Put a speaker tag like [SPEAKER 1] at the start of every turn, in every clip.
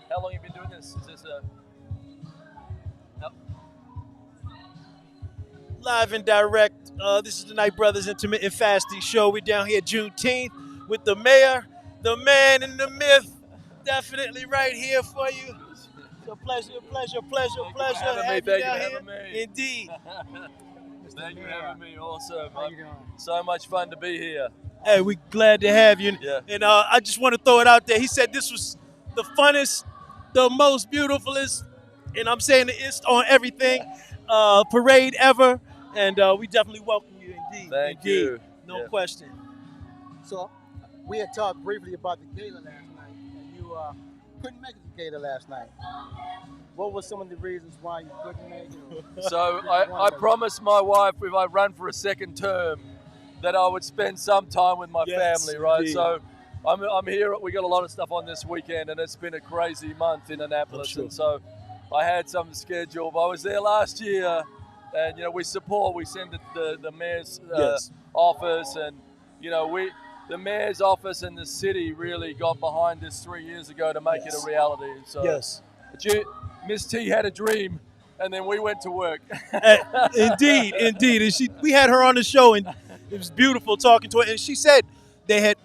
[SPEAKER 1] How long have you been doing this? Is this a... No.
[SPEAKER 2] Live and direct. This is the Night Brothers Intermittent Fasting Show. We're down here Juneteenth with the mayor, the man, and the myth. Definitely right here for you. It's a pleasure, pleasure, pleasure, pleasure
[SPEAKER 1] Thank you for having me.
[SPEAKER 2] having you
[SPEAKER 1] Thank you
[SPEAKER 2] down
[SPEAKER 1] for
[SPEAKER 2] here.
[SPEAKER 1] having me.
[SPEAKER 2] Indeed.
[SPEAKER 1] Thank you for having me. Awesome.
[SPEAKER 3] How you doing?
[SPEAKER 1] So much fun to be here.
[SPEAKER 2] Hey, we're glad to have you.
[SPEAKER 1] Yeah.
[SPEAKER 2] And I just want to throw it out there. He said this was the funnest, the most beautifulest, and I'm saying the ist on everything, parade ever. And we definitely welcome you indeed.
[SPEAKER 1] Thank
[SPEAKER 2] indeed.
[SPEAKER 1] you.
[SPEAKER 2] No
[SPEAKER 1] Yeah.
[SPEAKER 2] question.
[SPEAKER 3] So, we had talked briefly about the gala last night, and you couldn't make it to the gala last night. What were some of the reasons why you couldn't make it?
[SPEAKER 1] So I promised my wife if I run for a second term that I would spend some time with my
[SPEAKER 2] Yes,
[SPEAKER 1] family, right?
[SPEAKER 2] indeed.
[SPEAKER 1] So I'm here. We got a lot of stuff on this weekend, and it's been a crazy month in Annapolis.
[SPEAKER 2] sure.
[SPEAKER 1] And so I had some scheduled. I was there last year, and we support. We send the mayor's
[SPEAKER 2] Yes.
[SPEAKER 1] office, and the mayor's office and the city really got behind this 3 years ago to make it
[SPEAKER 2] Yes.
[SPEAKER 1] a reality. So
[SPEAKER 2] Yes.
[SPEAKER 1] Miss T had a dream, and then we went to work.
[SPEAKER 2] Indeed. And we had her on the show, and it was beautiful talking to her. And she said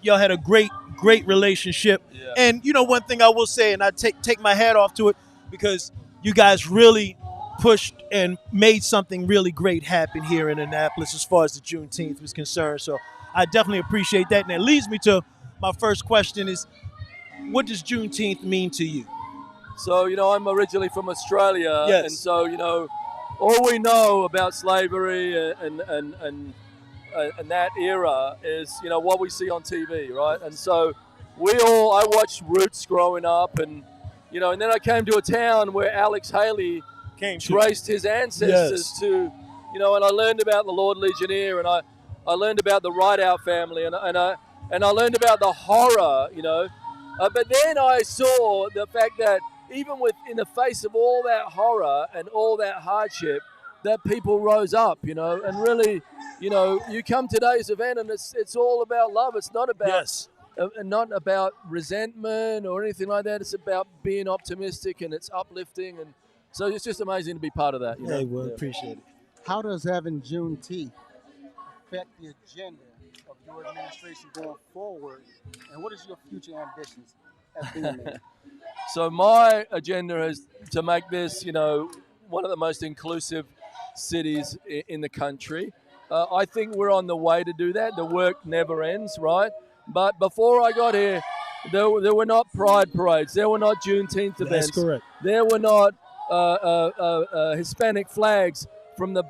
[SPEAKER 2] y'all had a great relationship.
[SPEAKER 1] Yeah.
[SPEAKER 2] And one thing I will say, and I take my hat off to it, because you guys really pushed and made something really great happen here in Annapolis as far as the Juneteenth was concerned. So I definitely appreciate that. And it leads me to my first question is, what does Juneteenth mean to you?
[SPEAKER 1] So, I'm originally from Australia,
[SPEAKER 2] Yes.
[SPEAKER 1] and so, all we know about slavery and that era is, what we see on TV, right? And so I watched Roots growing up, and, and then I came to a town where Alex Haley traced his ancestors
[SPEAKER 2] Yes.
[SPEAKER 1] to, and I learned about the Lord Legionnaire, and I learned about the Rideout family, and I learned about the horror, but then I saw the fact that even in the face of all that horror and all that hardship, that people rose up, and really, you come to today's event and it's all about love. It's not about
[SPEAKER 2] Yes.
[SPEAKER 1] not about resentment or anything like that. It's about being optimistic, and it's uplifting, and so it's just amazing to be part of that.
[SPEAKER 2] Hey, well,
[SPEAKER 1] Yeah.
[SPEAKER 2] appreciate it.
[SPEAKER 3] How does having Juneteenth affect the agenda of your administration going forward, and what is your future ambitions as being mayor?
[SPEAKER 1] So my agenda is to make this, one of the most inclusive cities in the country. I think we're on the way to do that. The work never ends, right? But before I got here, there were not pride parades. There were not Juneteenth events.
[SPEAKER 2] That's correct.
[SPEAKER 1] There were not Hispanic flags from the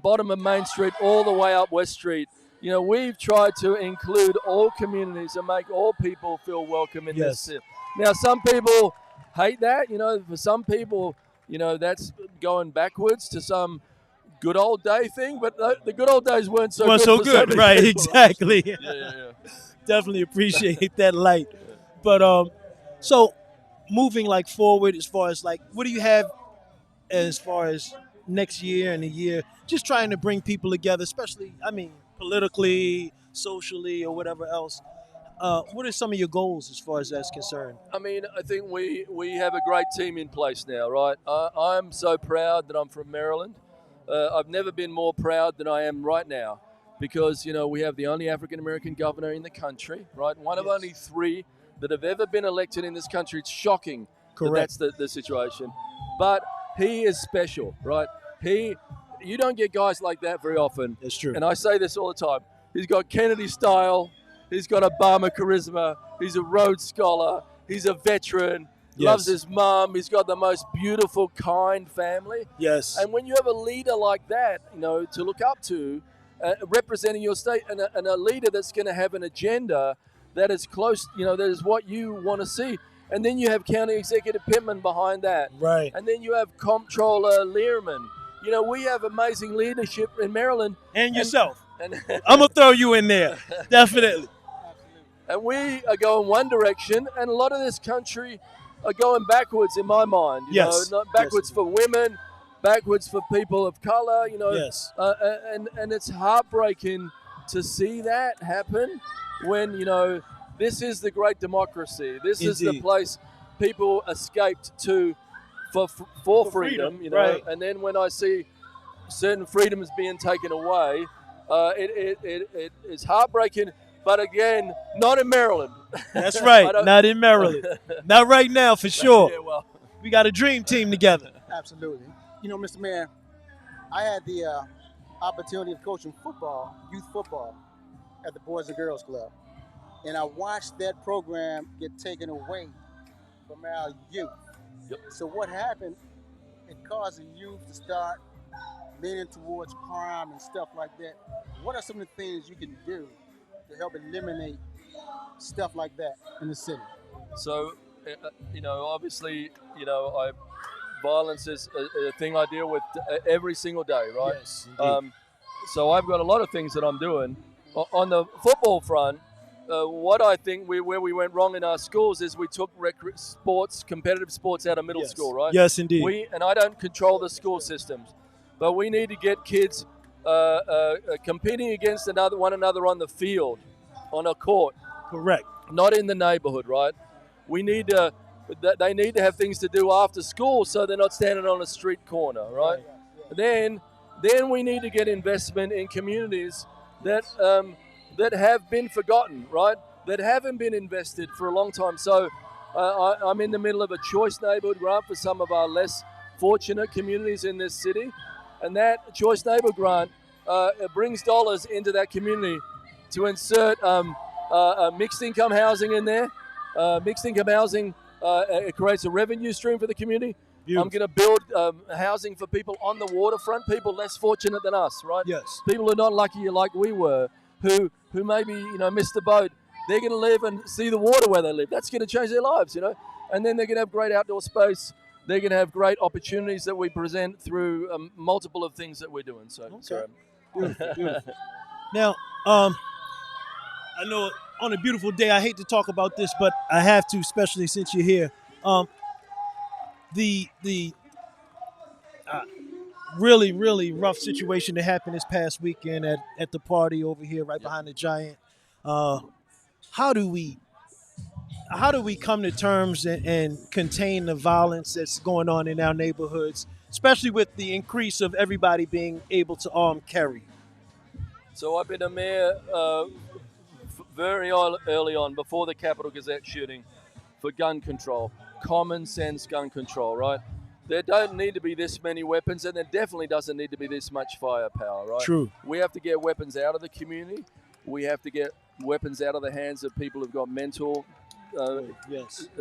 [SPEAKER 1] bottom of Main Street all the way up West Street. We've tried to include all communities and make all people feel welcome in this city. Now, some people hate that. For some people, that's going backwards to some good old day thing. But the good old days weren't so
[SPEAKER 2] Well,
[SPEAKER 1] good.
[SPEAKER 2] so
[SPEAKER 1] for
[SPEAKER 2] good,
[SPEAKER 1] many
[SPEAKER 2] right?
[SPEAKER 1] people.
[SPEAKER 2] Exactly.
[SPEAKER 1] Yeah.
[SPEAKER 2] Definitely appreciate that light. But so moving forward, as far as what do you have as far as next year and the year? Just trying to bring people together, especially, politically, socially, or whatever else. What are some of your goals as far as that's concerned?
[SPEAKER 1] I think we have a great team in place now, right? I'm so proud that I'm from Maryland. I've never been more proud than I am right now, because, we have the only African-American governor in the country, right? One of only 3 that have ever been elected in this country. It's shocking
[SPEAKER 2] Correct.
[SPEAKER 1] that that's the situation. But he is special, right? You don't get guys like that very often.
[SPEAKER 2] That's true.
[SPEAKER 1] And I say this all the time. He's got Kennedy style. He's got Obama charisma. He's a Rhodes Scholar. He's a veteran.
[SPEAKER 2] Yes.
[SPEAKER 1] Loves his mom. He's got the most beautiful, kind family.
[SPEAKER 2] Yes.
[SPEAKER 1] And when you have a leader like that, to look up to, representing your state, and a leader that's going to have an agenda that is close, that is what you want to see. And then you have County Executive Pittman behind that.
[SPEAKER 2] Right.
[SPEAKER 1] And then you have Comptroller Learman. We have amazing leadership in Maryland.
[SPEAKER 2] And yourself.
[SPEAKER 1] And
[SPEAKER 2] I'm going to throw you in there. Definitely.
[SPEAKER 1] And we are going one direction, and a lot of this country are going backwards in my mind.
[SPEAKER 2] Yes.
[SPEAKER 1] Not backwards for women, backwards for people of color.
[SPEAKER 2] Yes.
[SPEAKER 1] And it's heartbreaking to see that happen when this is the great democracy. This is the
[SPEAKER 2] Indeed.
[SPEAKER 1] place people escaped for freedom, you know,
[SPEAKER 2] right.
[SPEAKER 1] and then when I see certain freedoms being taken away, it is heartbreaking. But again, not in Maryland.
[SPEAKER 2] That's right. Not in Maryland. Not right now, for sure.
[SPEAKER 1] Yeah, well,
[SPEAKER 2] We got a dream team together.
[SPEAKER 3] Absolutely. You know, Mr. Mayor, I had the opportunity of coaching football, youth football, at the Boys and Girls Club. And I watched that program get taken away from our youth.
[SPEAKER 1] Yep.
[SPEAKER 3] So what happened, it caused the youth to start leaning towards crime and stuff like that. What are some of the things you can do to help eliminate stuff like that in the city?
[SPEAKER 1] So, you know, obviously, you know, violence is a thing I deal with every single day, right?
[SPEAKER 2] Yes, indeed.
[SPEAKER 1] So I've got a lot of things that I'm doing. On the football front, what I think where we went wrong in our schools is we took competitive sports out of middle school, right?
[SPEAKER 2] Yes, indeed.
[SPEAKER 1] And I don't control the school systems, but we need to get kids competing against one another on the field, on a court.
[SPEAKER 2] Correct.
[SPEAKER 1] Not in the neighborhood, right? They need to have things to do after school, so they're not standing on a street corner, right? Then we need to get investment in communities that have been forgotten, right? That haven't been invested for a long time. So I'm in the middle of a choice neighborhood grant for some of our less fortunate communities in this city, and that choice neighborhood grant brings dollars into that community to insert mixed income housing in there. Mixed income housing, it creates a revenue stream for the community.
[SPEAKER 2] Beautiful.
[SPEAKER 1] I'm going to build housing for people on the waterfront, people less fortunate than us, right?
[SPEAKER 2] Yes.
[SPEAKER 1] People who are not lucky like we were, who maybe, you know, missed the boat. They're going to live and see the water where they live. That's going to change their lives, you know. And then they're going to have great outdoor space. They're going to have great opportunities that we present through multiple of things that we're doing. So,
[SPEAKER 2] Okay. Beautiful. Now, I know on a beautiful day, I hate to talk about this, but I have to, especially since you're here. The really, really rough situation that happened this past weekend at the party over here right behind the Giant. How do we come to terms and contain the violence that's going on in our neighborhoods, especially with the increase of everybody being able to arm carry?
[SPEAKER 1] So I've been a mayor very early on, before the Capitol Gazette shooting, for gun control, common sense gun control, right? There don't need to be this many weapons, and there definitely doesn't need to be this much firepower, right?
[SPEAKER 2] True.
[SPEAKER 1] We have to get weapons out of the community. We have to get weapons out of the hands of people who've got mental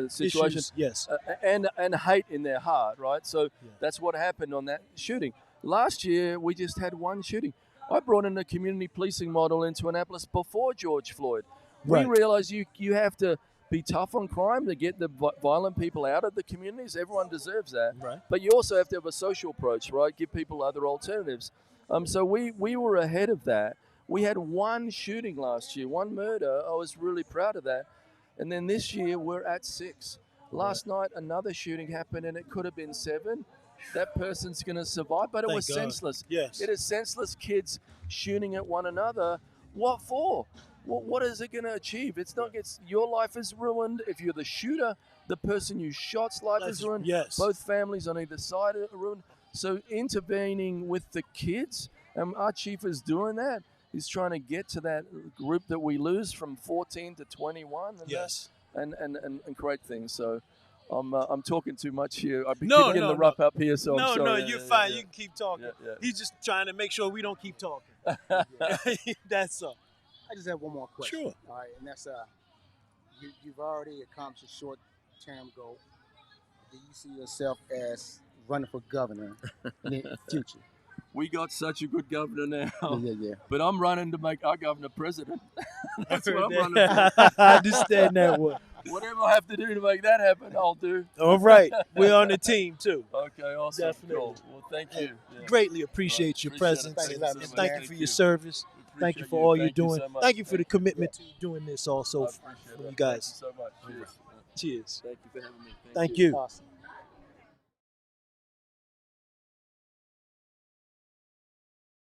[SPEAKER 1] situations,
[SPEAKER 2] Issues, yes,
[SPEAKER 1] and hate in their heart, right? So that's what happened on that shooting. Last year, we just had one shooting. I brought in a community policing model into Annapolis before George Floyd.
[SPEAKER 2] Right.
[SPEAKER 1] We realized you have to be tough on crime to get the violent people out of the communities. Everyone deserves that.
[SPEAKER 2] Right.
[SPEAKER 1] But you also have to have a social approach, right? Give people other alternatives. So we were ahead of that. We had one shooting last year, one murder. I was really proud of that. And then this year we're at 6. Last night another shooting happened, and it could have been 7. That person's going to survive, but it was senseless.
[SPEAKER 2] Yes.
[SPEAKER 1] It is senseless kids shooting at one another. What for? What is it going to achieve? Your life is ruined. If you're the shooter, the person you shot's life is ruined.
[SPEAKER 2] Yes.
[SPEAKER 1] Both families on either side are ruined. So intervening with the kids, and our chief is doing that. He's trying to get to that group that we lose from 14 to 21. And and create things. So I'm talking too much here. I've been getting the rough up here, so I'm sorry.
[SPEAKER 2] No, you're fine. You can keep talking.
[SPEAKER 1] Yeah.
[SPEAKER 2] He's just trying to make sure we don't keep talking. That's all.
[SPEAKER 3] I just have one more question.
[SPEAKER 2] Sure.
[SPEAKER 3] All right, and that's you've already accomplished a short-term goal. Do you see yourself as running for governor in the future?
[SPEAKER 1] We got such a good governor now.
[SPEAKER 3] Yeah.
[SPEAKER 1] But I'm running to make our governor president. That's what I'm running for.
[SPEAKER 2] I understand that one.
[SPEAKER 1] Whatever I have to do to make that happen, I'll do.
[SPEAKER 2] All right. We're on the team, too.
[SPEAKER 1] Okay, awesome.
[SPEAKER 2] Definitely.
[SPEAKER 1] Cool. Well, thank you. Yeah.
[SPEAKER 2] Greatly appreciate your presence.
[SPEAKER 3] Thank you,
[SPEAKER 2] and
[SPEAKER 3] man.
[SPEAKER 2] thank you for your service. Thank you for all you're doing. Thank you for the commitment to doing this also from you guys.
[SPEAKER 1] Thank you so much. Cheers.
[SPEAKER 2] Cheers.
[SPEAKER 1] Thank you for having me.
[SPEAKER 2] Thank you.
[SPEAKER 3] Awesome.